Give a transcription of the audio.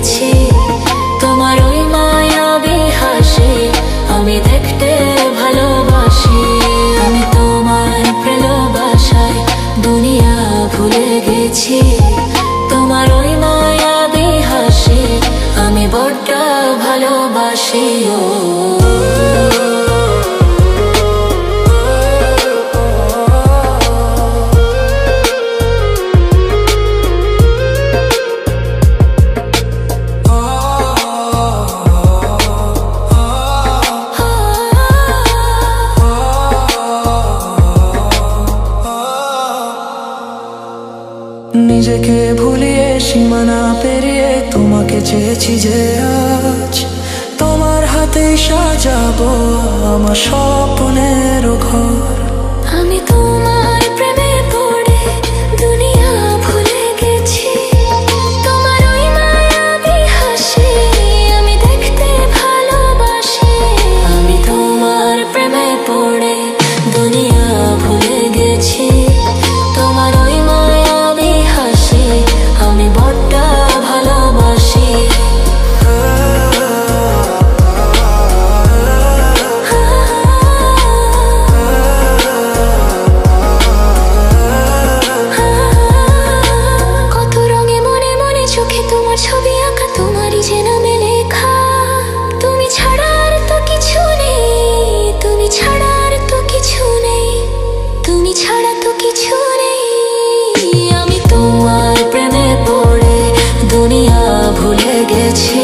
গেছি। তোমার ওই মায়াবী হাসি আমি দেখতে ভালোবাসি। আমি তোমার ভালোবাসায় দুনিয়া ভুলে গেছি। তোমার ওই মায়াবী হাসি আমি বড্ড ভালোবাসি। নিজেকে ভুলিয়ে সীমানা পেরিয়ে তোমাকে চেয়েছি যে আজ তোমার হাতে সাজাবো আমার স্বপ্নের ঘর। আমি তোমার প্রেমে পড়ে দুনিয়া ভুলে গেছি। তোমার ওই মায়াবী হাসি আমি দেখতে ভালোবাসি। আমি তোমার প্রেমে পড়ে দুনিয়া ভুলে গেছি। তোমার ওই মায়াবী হাসি আমি বড্ড ভালোবাসি। কত রঙে মনে মনে চোখে তোমার ছবি আঁকা, তোমারই যে নামে লেখা। তুমি ছাড়া আর তো কিছু নেই, তুমি ছাড়া আর তো কিছু নেই, তুমি ছাড়া তো কিছু নেই। আমি তোমার প্রেমে পড়ে দুনিয়া ভুলে গেছি।